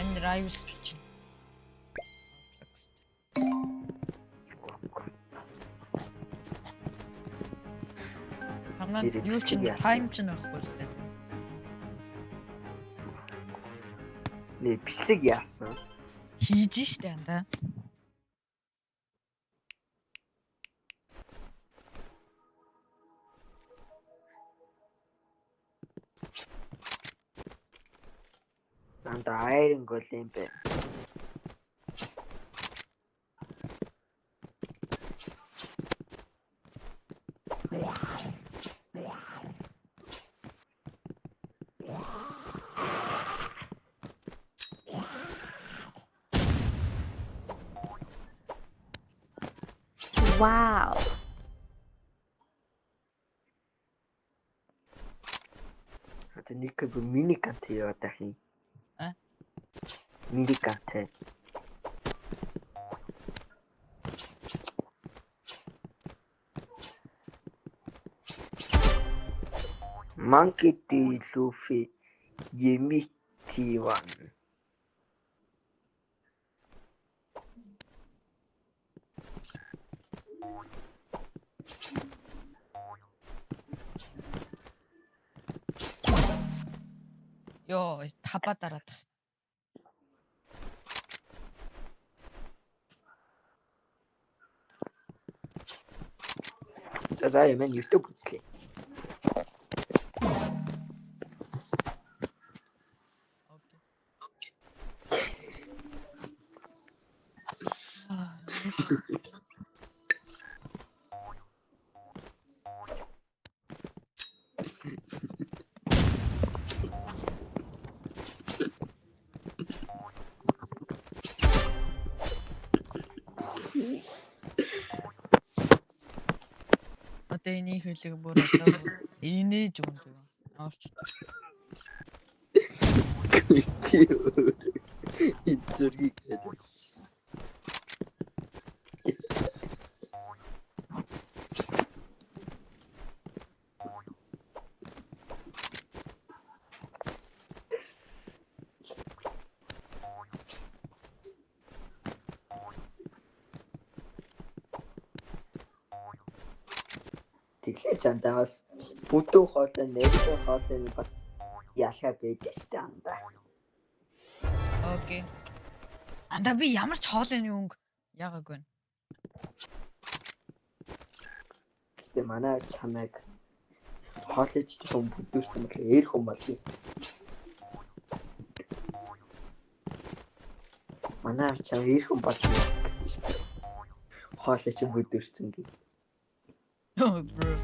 Энэ Rivals чинь. Хамаа юу ч тайм ч нөхгүй өстэй. Нэ бичлэг яасан. Хийж штэ анда. Анда Iron Golem бэ. Wow. Одоо нэг мини кант яа дахин. Мини кант. Monkey D. Luffy Yemi T1. Йоо, табаа дараад. За ямен YouTube үзлээ. Одоо энийг хэлэг бүр одоо инээж юм зү. Авч. Эцэргийг гэдэг. Тэгэхээр чандаас бүдүү хоолой, нэртэй хоолой бас ялгаа байдаг штэ анда. Окей. Анда би ямар ч хоолойны өнгө яагаагүй. Гэтэ манай чамайг хоолойч том бүдүүрсэн бол ээр хүм болчих. Манай чам ээр хүм болчих гэсэн шүү. Хоолойч бүдүүрсэн гэ. Oh bro.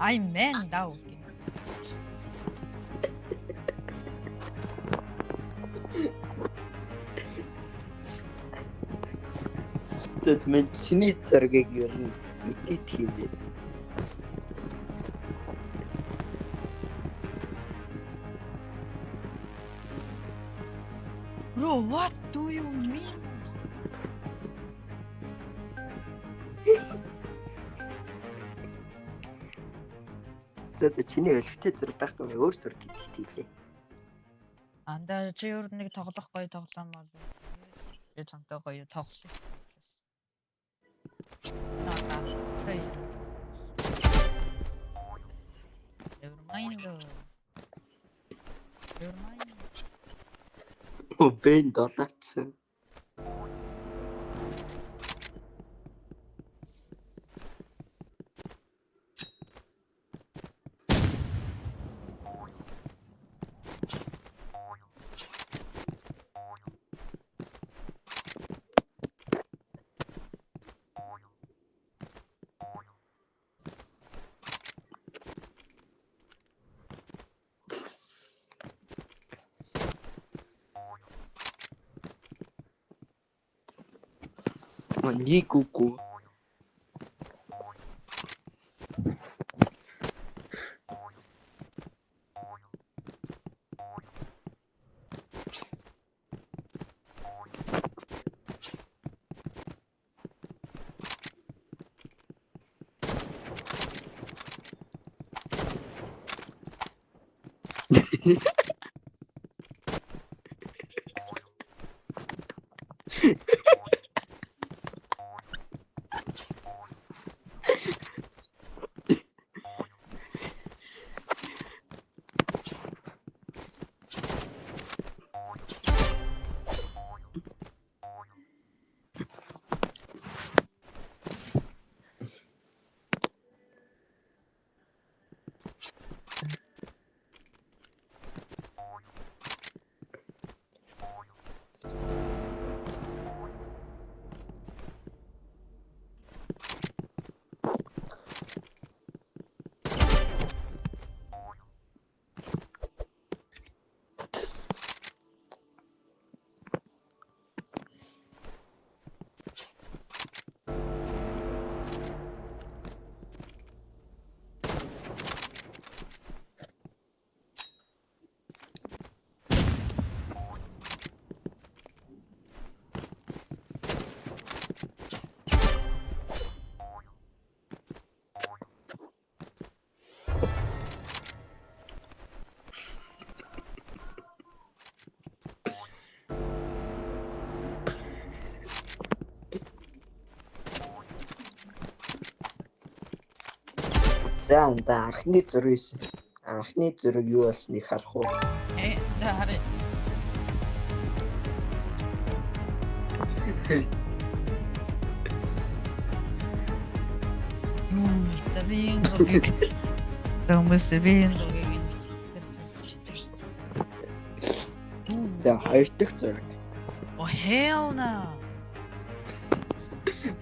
I man даа. Тэт мен чиний зэргийг ер нь итит хийвээ. Bro, what do you mean? Тэт чиний өлегтэй зэрэг байхгүй өөр зэрэг хийлээ. Анда чи өөр нэг тоглох гоё тоглоом бол би цамтай гоё тоглоё. Hey. Never mind. Never mind. Бэн долларч. Никуку. За анхны зураг юу болсныг харах уу? За харъя. Тавин зургийг. Томсвин зургийг. За хоёр дахь зураг. Oh hell no.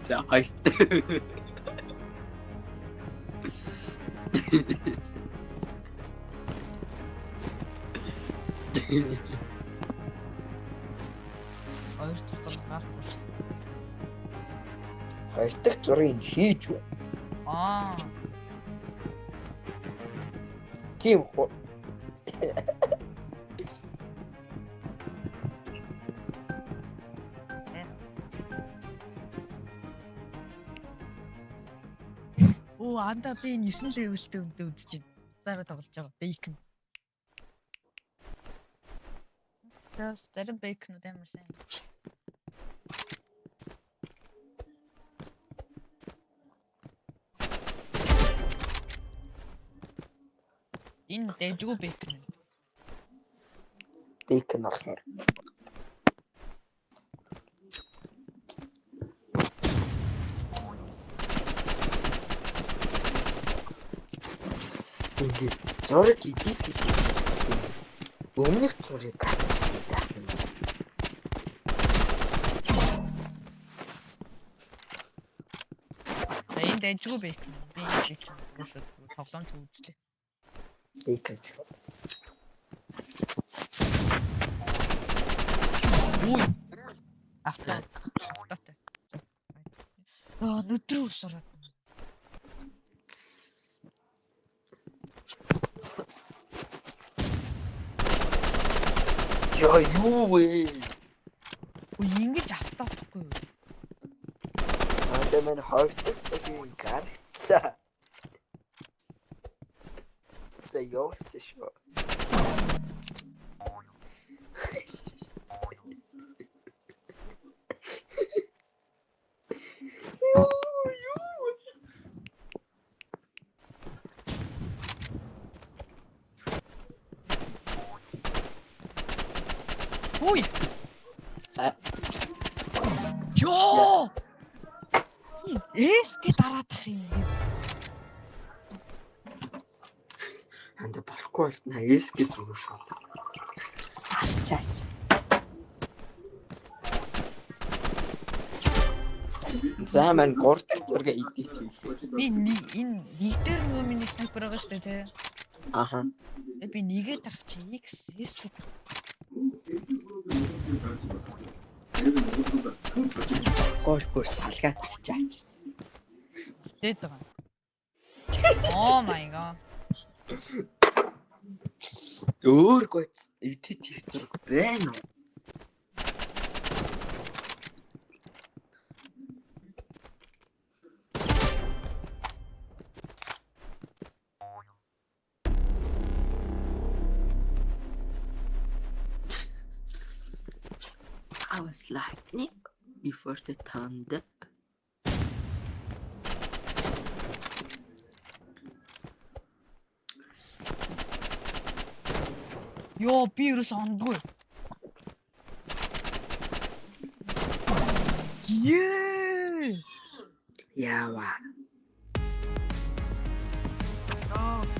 За хоёр дахь. Хоёр дахь зураг гарахгүй шүү. Хоёр дахь зургийг хийж байна. Тийм хөө. Оо анда би 9 левелтэй үнтэй үзэж байна. Зараа тоглож байгаа. Бейкон. Зарим бейконууд амар сайн. Энэ дэжгүй бейкон. Бейкон болохоор. Ингээд зураг идэх гэж өмнөх зургийг энэ дэжгүй бейкон. Би бейкон тоглоомч үзлээ. Бейкон. Ой. Ахтай. Нүдрүү усараад. Яа юу вэ? Ой ингэж автахгүй юу? Анда мен хойстойгийн гарагцаа. За явуулчих шүү. Ой. Ёо! Эске дараадах юм. Анда болохгүй болтна эс гэж зүгээр шүү. Ачаач. За мань 3 дахь зураг эдит хийлээ. Би энэ нэг дээр нөгөө миний снайпер байгаа шүү дээ тий. Аха. Би нэгээ тарах чи X S гэдэг. Гош бүр салгаад авчаач. Дээд байгаа. Oh my god. Өөр гоц эдит хийх зураг байна уу? was lightning before the thunder. Ёо би ерөөс ондгүй. Ее! Яава.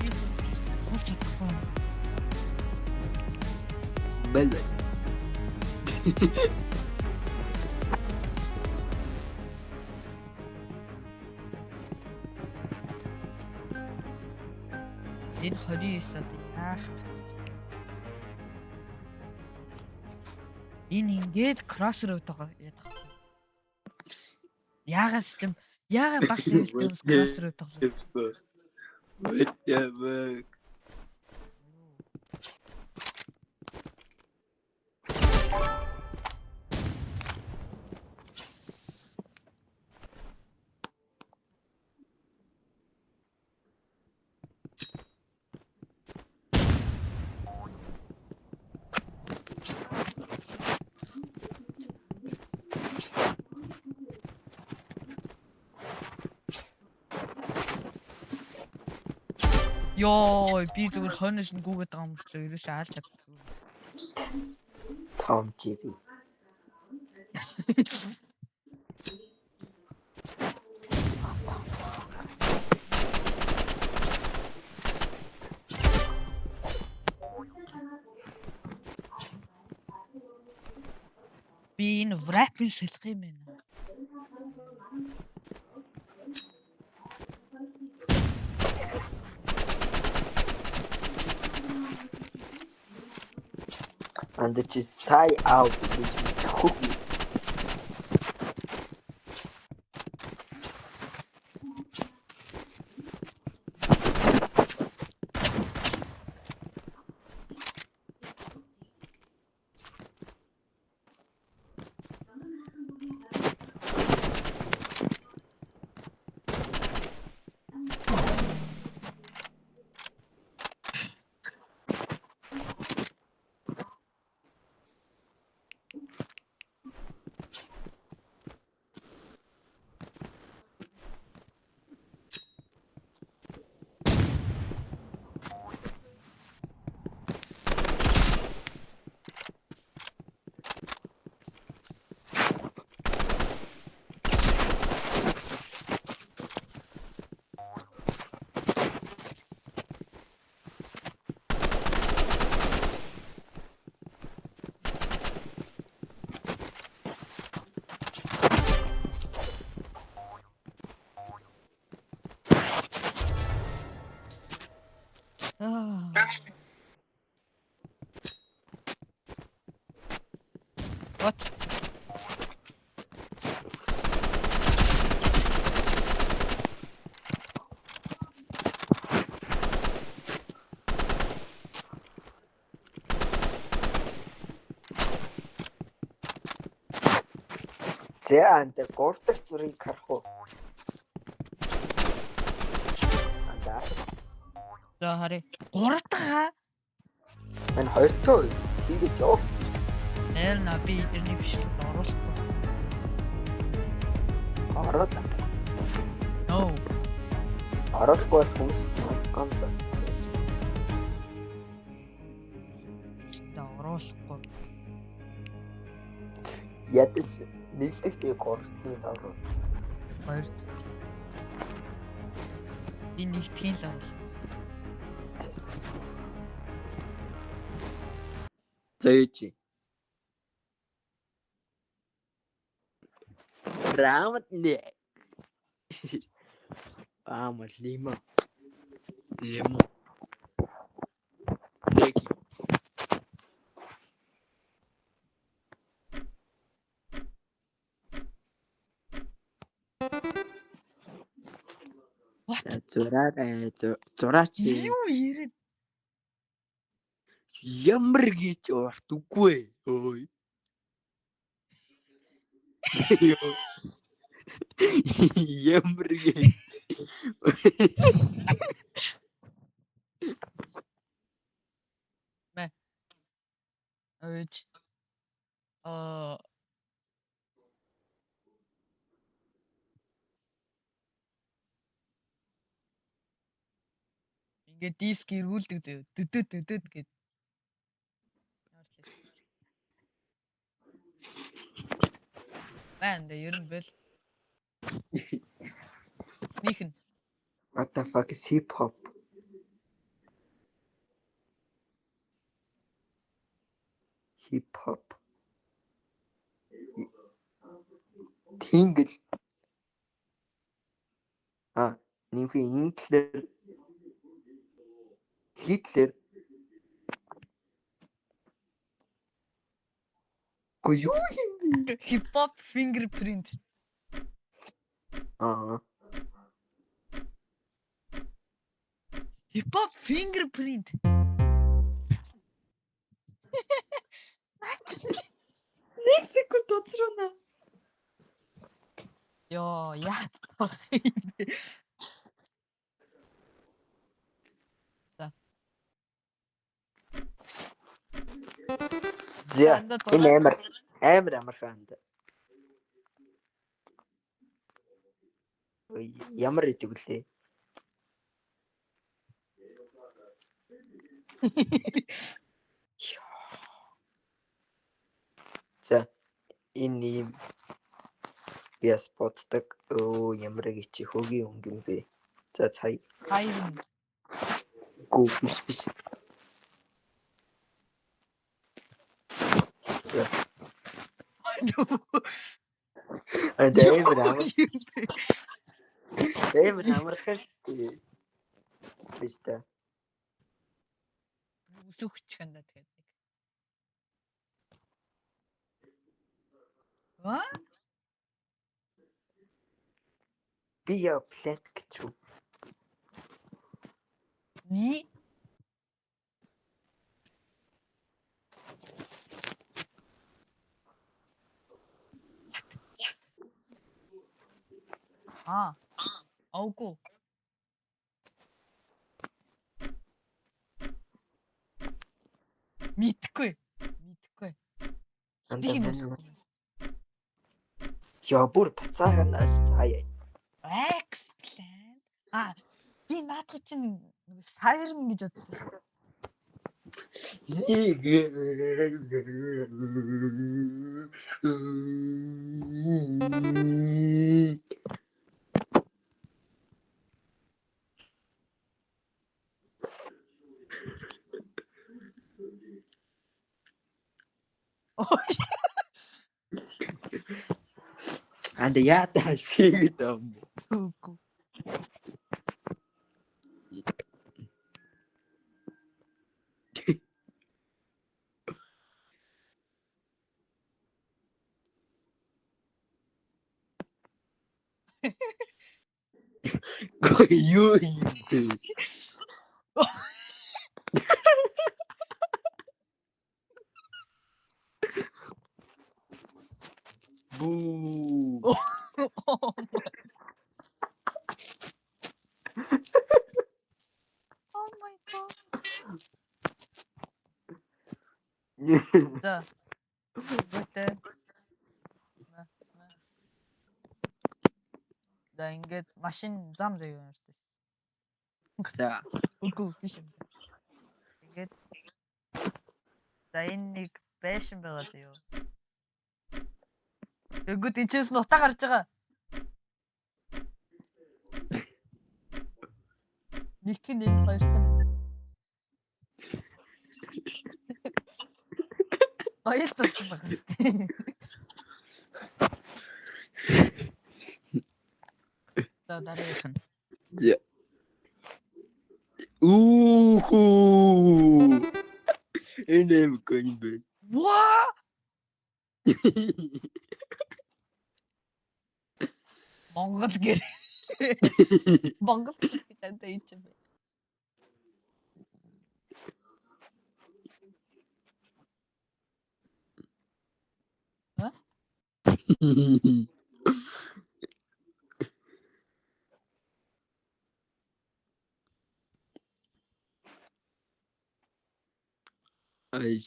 Би болж чадахгүй. Бэл. Энэ 29 одоо яах вэ? Энэ ингээд кроссроуд байгаа ядах. Яагаас ч юм яагаад баг левелтэй ус кроссроуд байгаа. What the fuck? Ёо би зүгээр хойноос нь гүгээд байгаа юм шиг л ерөөсөө алж чадахгүй. Tom Jerry. Би энэ wrap-ыг шилэх юм байна. And it is sigh out гэж мэдхгүй. What? За анд 3 дахь зургийг харах уу? Анда. За харъя. 3 дахь. Энэ 2 дахь хийгээд явах. Эл на би эдний биш л оруулахгүй. Ороод. No. Орохгүй хүмүүс гомд. Оруулахгүй. Ядаж нэг дахь тэгээ 3 дахь оруулах. 2 дахь. Би нэгтгэхийн л оруулах. Зөөж. Раунд не. Лима. Лима. Неки. What? Зураач. Юу ирээд Ямар гэж урт үгүй ой. Ямар гэж. Мэ. Өөч. Ингээд диск эргүүлдэг зөө. Дөдөд гэд. Баанда ер нь бэл. Нихэн. What the fuck is hip hop? Hip hop. Тэнгэл. Нэмхийн Инглер. Хитлер. Юу юм бэ? Hip hop fingerprint. Hip hop fingerprint. Нэг секунд доцроонаас. Йоо, яа тах юм бэ? За. Энэ амар амархан. Ой, ямар идэг лээ. За. Энэ юм яс боддог. Ямар гэж хөгийн өнгөн бэ? За цай. Хайрын. Гүү биш. За. Амар амархан шүү. Биш та. Үсүхч хандаа тэгээд. Ва? Би яа планк гэж юу? Ни? Аугүй. Мэдхгүй. Би хинэсгүй. Яа бүр бацааганаас хаяа. Excellent. Би наадах чинь сайрн гэж бодсон. Анда яатаа шиг юм. Үгүй. Юу юм бэ? Буу. Oh my god. За. Бүтээ. За ингээд машин зам заяа юм шүү дээ. За. Үгүй биш юм. Ингээд за энэ нэг байшин байгаа заяа. Тэгвэл энэчээс нутаа гарч байгаа. Нэг хоёр тань. Баяр туссан байгаа шүү дээ. За дараагийнх нь. За. Үхүү. Энэ юм бэ? Ваа! Монгол гэр. Монгол гэж андаа юм чинь.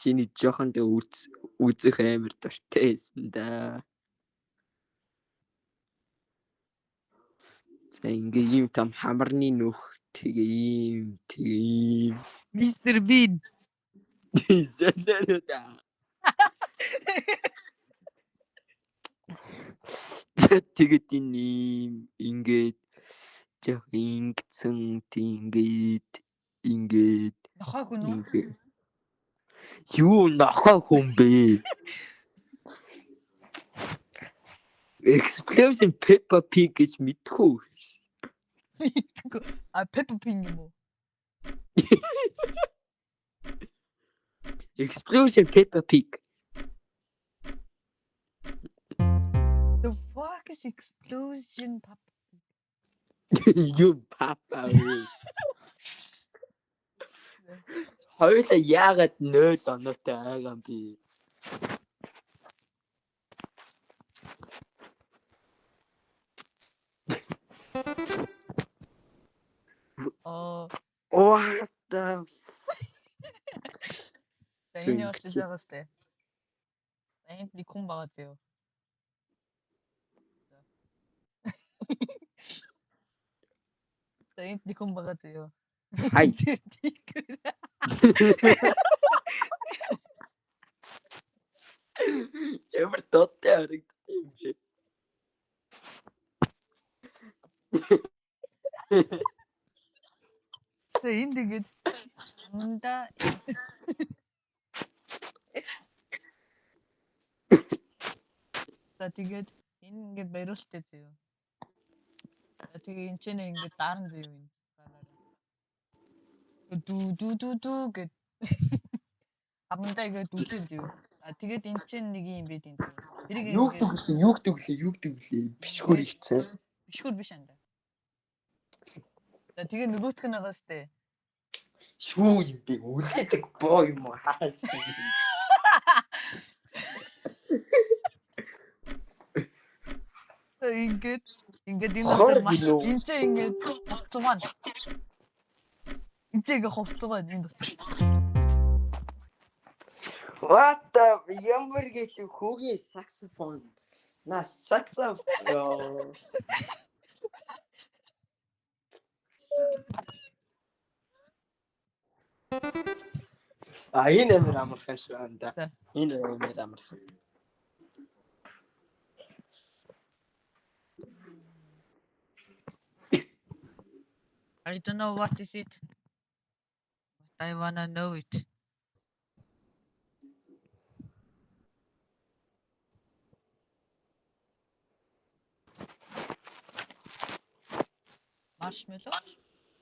Шиний жоохон дэ үзэх амар дуртай байсан да. За ингээ ийм том хамарны нөх тийм Мистер Бин. Зэнэрдэ. Тэгээд энэ ингээд жоо ингэсэн ингээд Нохой хүн үү? ингээд юу нохой хүн бэ? Explosion Peppa Pig гэж мэдхүү. А Peppa Pig юм уу? Explosion Peppa Pig. The fuck is explosion pop? You papa. Хоёулаа яагаад нөөд оноотой байгаа юм бэ? What the За энэ явж байгаа сте. За энд нэг хүн байгаа зөө. За энд нэг хүн байгаа зөө. Хай. Ямар доттой харагддаг юм бэ? За энд тэгээд аманда За тэгээд энэ ингээд бариулттай зөө. За тэгээ энэ ч ингээд даран зөө юм. Дүү гэд аманда ингээд дүүтэй зөө. А тэгээд энэ ч нэг юм бид энэ зөө. Тэрийг Юуг төглөө бишгүр ихцээ. Бишгүр биш анда. За тэгээ нөгөөх нь байгаа сте. Шүү юм би үлээдэг боо юм уу хааш. Ингээд энэ маш энэ ч ингээд хувцсан. Эцэг хувцсан энэ. What the ямар гэж хүүгийн саксофон. На саксофон. Энэ амар амархан шүү анда. Энэ амар амархан. I don't know what is it. But I wanna know it. Marshmallow?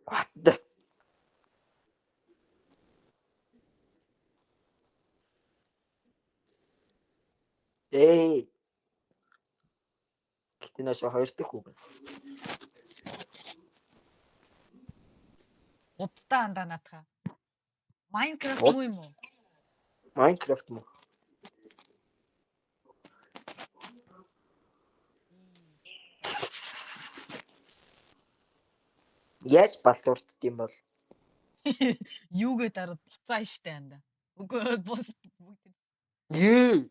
What the? Гэтэнэ хоёр дахь үг. Удаа андаа наатах. Minecraft муу юм уу? Minecraft муу. Яаж балуурдд юм бол? Юугээ дараад буцаа штэ анда. Үгүй бус. Юу?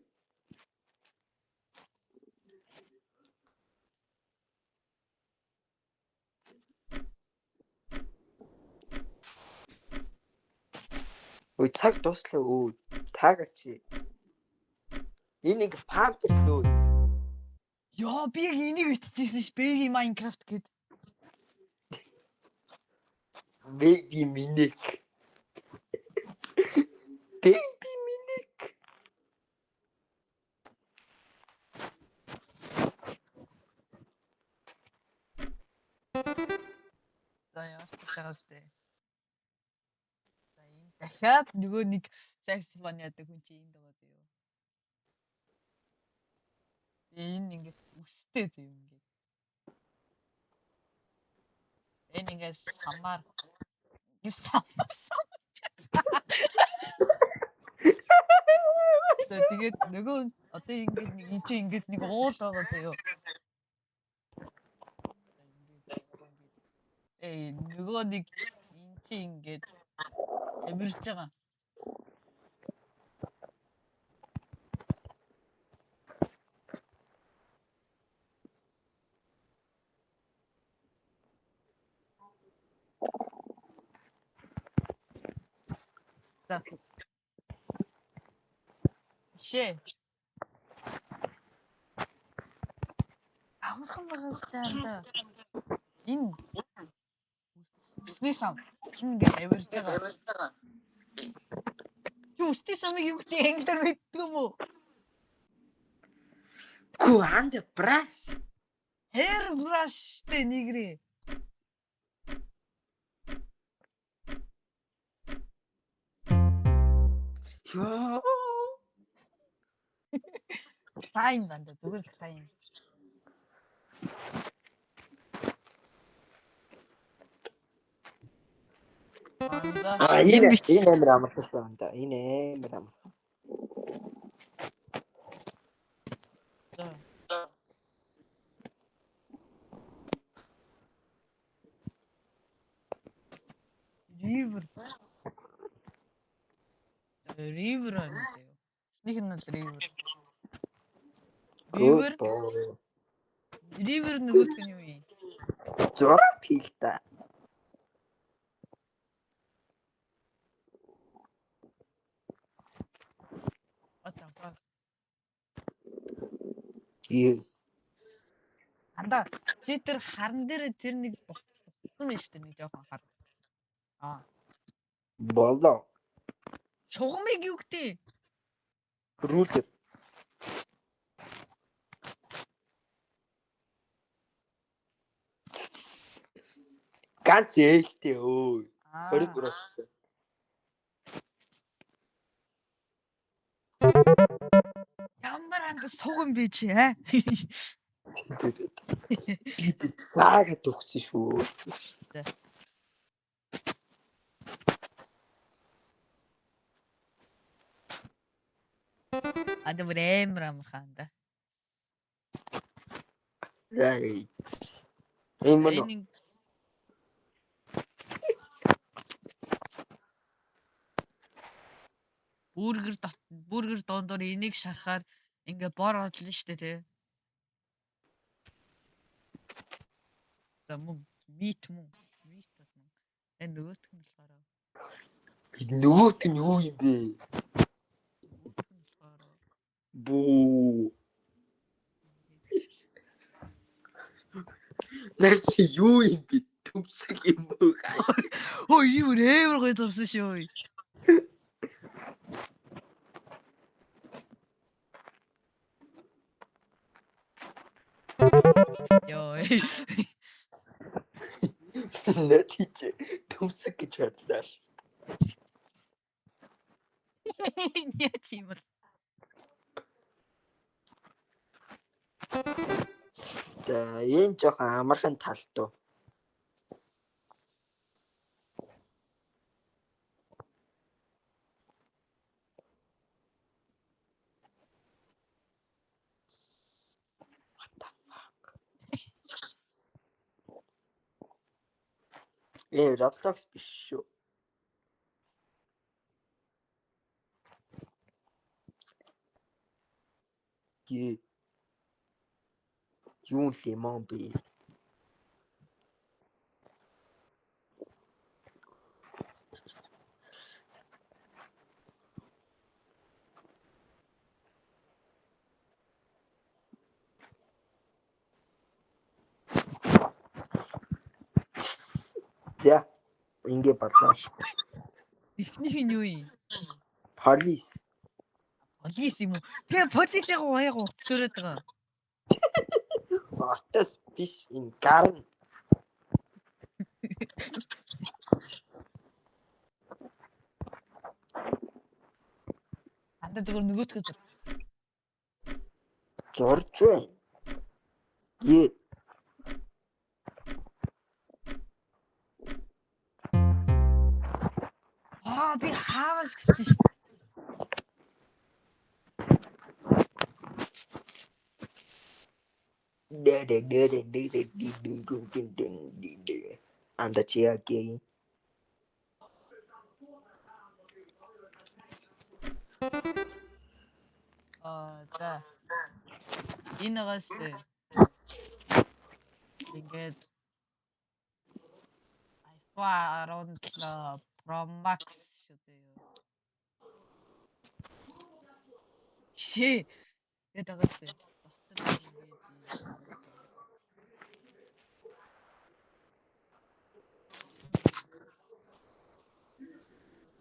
Ой цаг дуслаа өө. Таагач. Энийг памперс лөө. Яа би яг энийг иччихсэн ш. Baby Minecraft гэд. Baby Minik. Baby Minik. За яаш тасаастай. За энэ дахиад нөгөө нэг саксофон яадаг хүн чи энд байгаа зөө. Энэ ингээд өстэй зөө ингээд. Энэ ингээд самар. Тэгээд нөгөө одоо ингээд нэг энэ чи ингээд нэг уул байгаа зөө. Нөгөө нэг энэ чи ингээд ямирч байгаа. За. Бишээ. Амархан байгаас таанда. Энэ үсний сам. Ингээд авирж байгаа. Чи үсний самыг юу гэдэг англиар мэддэг юм уу? Quando brush. Hair brush тэ нэгрээ. Ёо. Сайн байна зүгээр сайн. Энэ амар амархан да. Энэ амар амархан. River антай юу? Снийх нь л river. River нөгөөтг нь юу юм? Зураг хийх та. What the fuck? Анда чи тэр харан дээр тэр нэг бутсан биш үү нэг жоохон хар. Болоо. Шугамыг юу гэдэг? Рулер. Ганц ээлтэй өө. 23. Ямар анд суган би чи аа? Заагаад өгсөн шүү. Ада бүр амархан да. Яа. Энэ Бүргэр дондор энийг шахахаар ингээ бор одлоо штэ тий. За мөн мит мөн. Энэ нөгөөтг нь болохоор. Нөгөөт нь юу юм бэ? Бүү. Нэр юу юм бэ? Төмсг юм уу? Ой юу нээр гоё дурсан шүү. Ёо. Нэтич төмсг гэж бодлоо шүү. Яа тийм бол. За энэ жоохон амархан тал туу. What the fuck? Roblox биш шүү. Юу лимон бэ? За ингэ болоо. Ихнийх нь юу юм? Полис. Полис юм уу? Тэгээ полисийг уяг утсөрөөд байгаа. Отос биш энэ гарна. Анда зүгээр нөгөөтгөө зурж байна. Би хаавас гэсэн шүү. Анда чиагийн. За. Энэгээс ингээд iPhone 17 Pro Max шүү дээ. Шээ. Тэгээд агаастай. Доктор нэг ингээд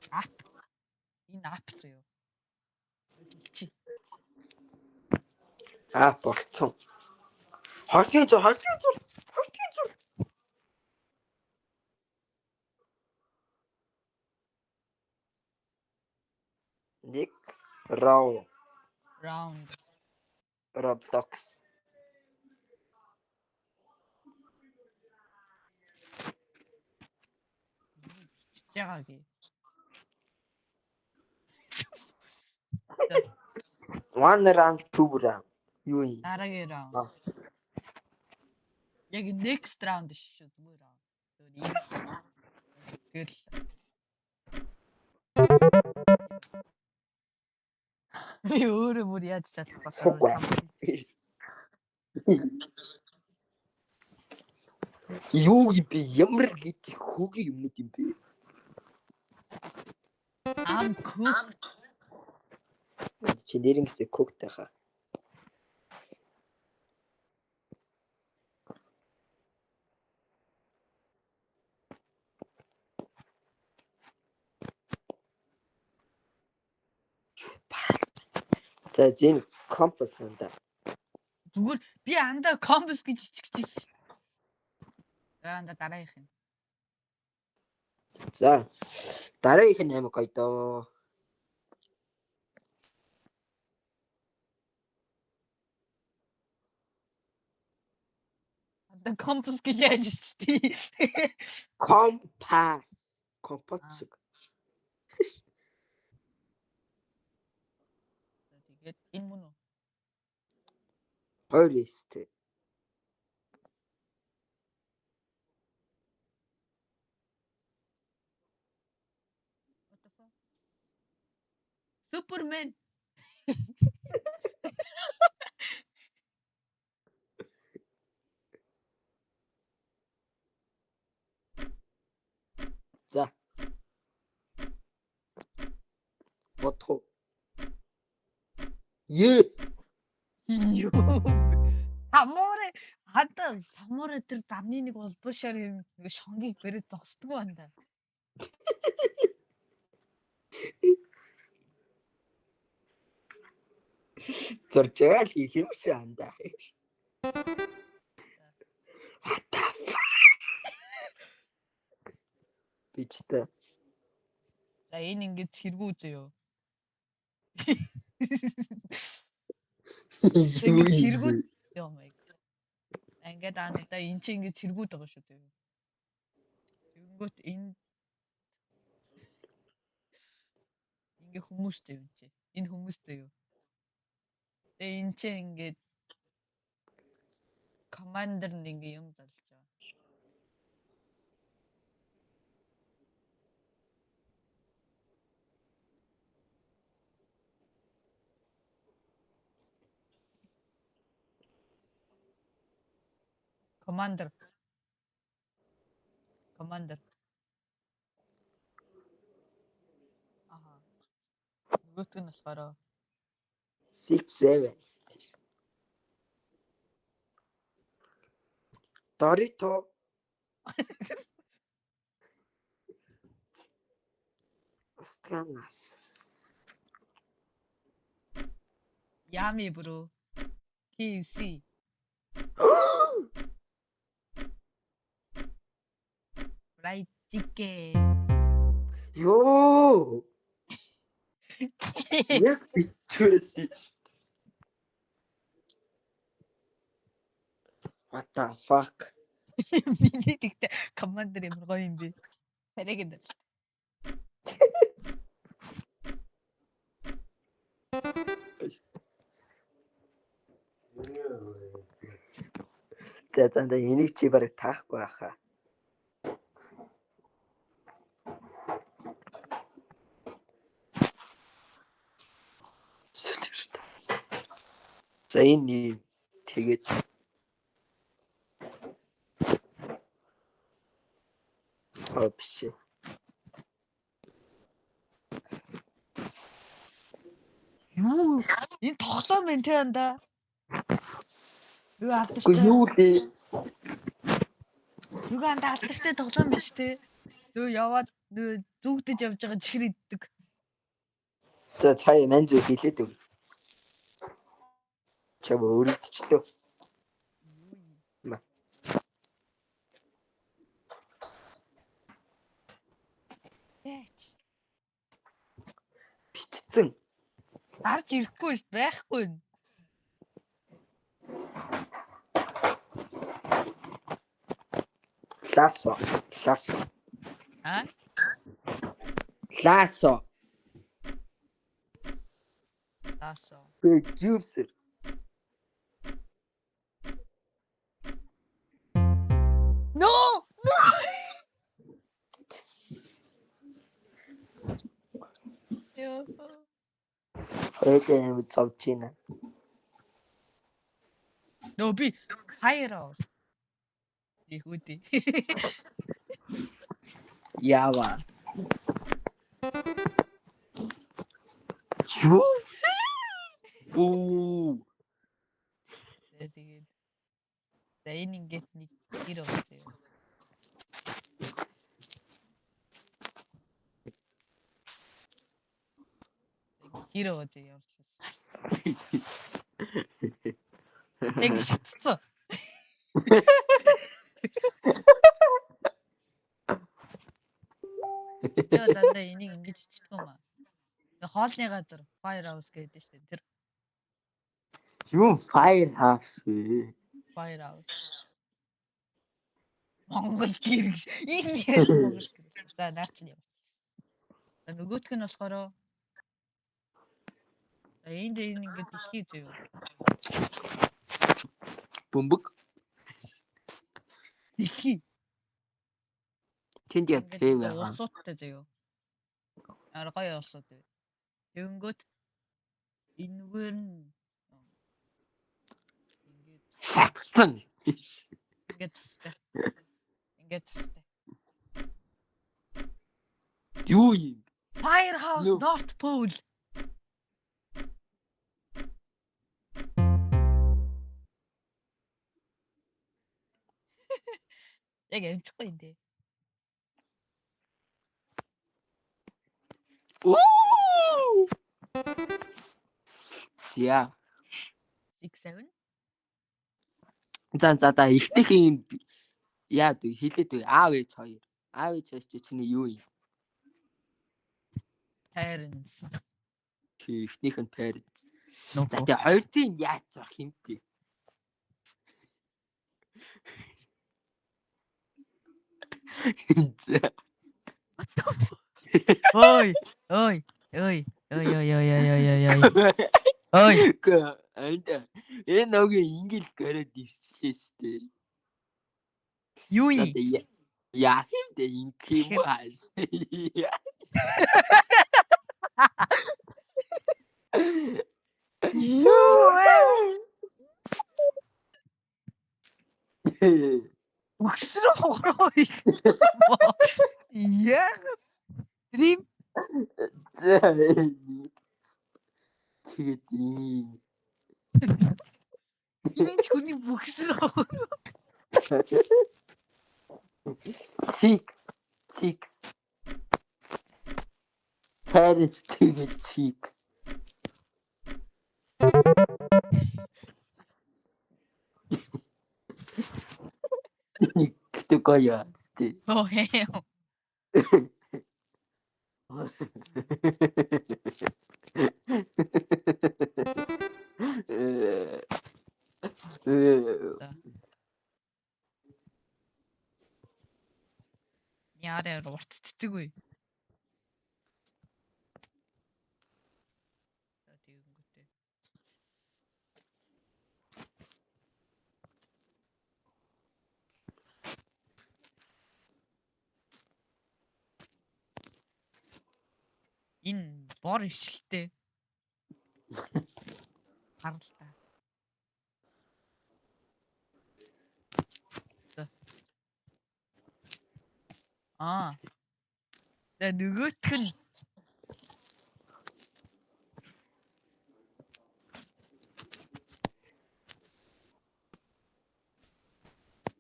ап. Энэ ап зөө. Хэлчи. Болцсон. Хортын зур. Nick Round. Roblox. Чичээгаги. 1 round 2 round. Юу юм? Дараагийн раунд. Яг next round шүү зүгээр раунд. Тэгэл би өөрөө бүр яаж чадахгүй. Юу би ямар гэдэг хөгийн юмнууд юм бэ? I'm cooked. Чи нэрнгэсээ cooked хаа. За зин компас энэ. Зүгээр би андаа компас гэж иччихсэн шүү дээ. Андаа дараагийнх нь. За дараагийнх нь амар гоё доо. Андаа компас гэж яаж ичтий. Компас шиг. Тэгээд энэ мөн үү? Хоёр эстэй. Супермен. За. Бодхоо. Юу. Самуурэ тэр замны нэг улбуушаар юм нэг шонгийг бэрээ зогсдгоо андаа. Зоржаал хийх юм шиг андаа. Бичтэй. За энэ ингэж хэрэгүү зөө. Ингэж хэрэгүү ёо май. Ингээд андаа эн чи ингэж хэрэгүүд байгаа шүү зөө. Тэгэнгүүт энэ ингээ хүмүүс зөө энэ чи. Энэ хүмүүс зөө. Тэгээ эн чи ингээд командер нэг ингээ юм залж байгаа. Командер. Аха. Нөгөөт нь болохоор 6-7. Дорито. Странас. Yummy bro. KFC. Fried chicken. Ёо. Яг бичвэсэн. What the fuck? Миний тэгтээ командер ямар гоё юм бэ? Сарайг нь. За энийг чи барыг таахгүй байхаа. За энэ тэгээд опш. Юу? Энэ тоглоом байна те анда. Юу Үгүй алдартай. юу лээ? Нөгөө анда алдартай тоглоом биш те. Нөгөө яваад нөгөө зүгдэж явж байгаа чихэр иддэг. За цаа мань зүг хэлээд өг. Чам өөрөдчлөө. Юу юм. Ма. Яач. Битцэн. Гарч ирэхгүй ш байхгүй. Ласо. А? Ласо. Таасо. Juicer. No! Ёо. Хоёулаа зовж байна. Нөө би Firehouse. Ихүдээ. Яава. Юу? Бүү. Тэгээд за энэ ингээд нэг гэр өгцөө. Гэр өгцөө явуулсан. Тэг шатцсан. Тэгээ дандаа энийг ингэж хичдэг юм аа. Тэгээ хоолны газар Firehouse гэдэг шүү дээ. Тэр Юу Firehouse вэ? Firehouse. Монгол гэр гэж. Энэ яаж Монгол гэр. За наач нь яв. За нөгөөх нь болохоор за энд ингэж дэлхий зөө. Бөмбөг. Дэлхий. Тэнд яа пэв байгаа. Улсуудтай зөө. Аргой улсууд. Тэнгөт энэгээр нь ингэж Шатсан. ингэж тастай. Ингэж тастай. Юу юм? Firehouse North Pole. Яг амжихгүй юм дээ. Оо! Зя. 6-7. За ихнийх юм яад хэлээд үе. Аав ээж хоёр. Аав ээж хоёр чи чиний юу юм? Parents. Чи ихнийх нь parents. За Нуко. тэгээ хоёрын яаж зурх юм бэ? Ой. Ой. Анда энэ нөгөө ингээл гараад ирчихлээ штэ. Юу За юм? тэгээ яах юм бэ ингээм хааш. Юу вэ? Үгсрөө хороо их. Яа. Рим. Тэгээд ийм Энд хүний бүксрөө. Chicks. Parents тэгээд chick. Кто гоя? Оо хэм. Яарэ урт цэцэг үе. За тэгэнгүүтээ. Энэ бор ишэлтэй. Харалтаа. За нөгөөх нь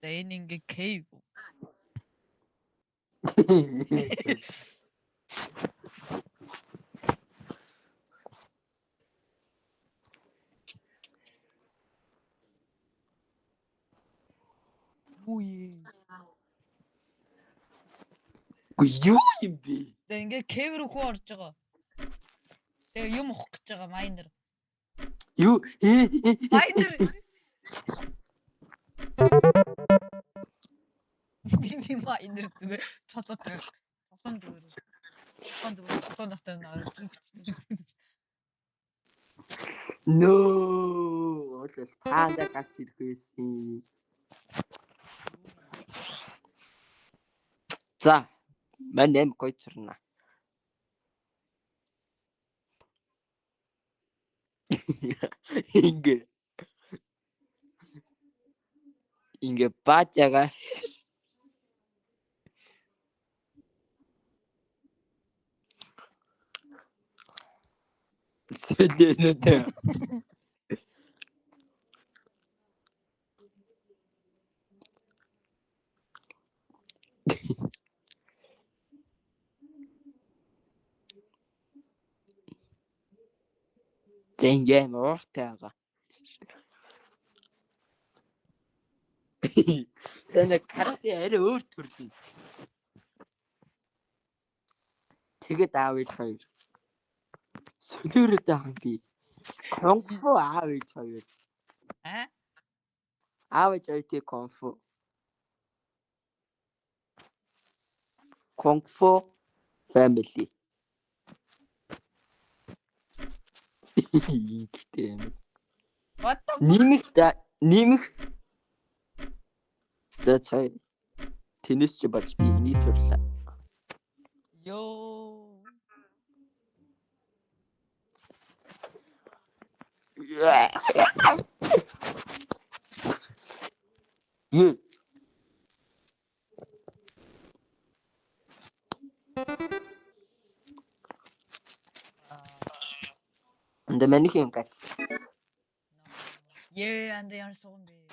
Энэ ингээ cave. Үе. Юу юм бэ? Тэгээ ингээ cave руу хөө орж байгаа. Тэгээ юм ухах гэж байгаа майнер. Юу? Майнер. Миний майнер зүгээр цоцоод байгаа. Цосон зүгээр. Цосон натаа наа. Нөө. Олол таанда гарч ирэх байсан. За, мань нэм гойцорна. Ингээ баажага. Сэдэнэ. Зэнгэ мортага. Тэнд карате арай өөр төрлийн. Тэгээд аав ээж хоёр. Солиороо даах би. Конфу аав ээж хоёр. Аав ээж хоёр тий конфу. Конфу family. Ихдээ. What the Нимэх. За цай. Тэнэс чи болж би энийг төрлөө. Ёо. Юу? Анда маних юм гат. Андаа ямар суган бэ?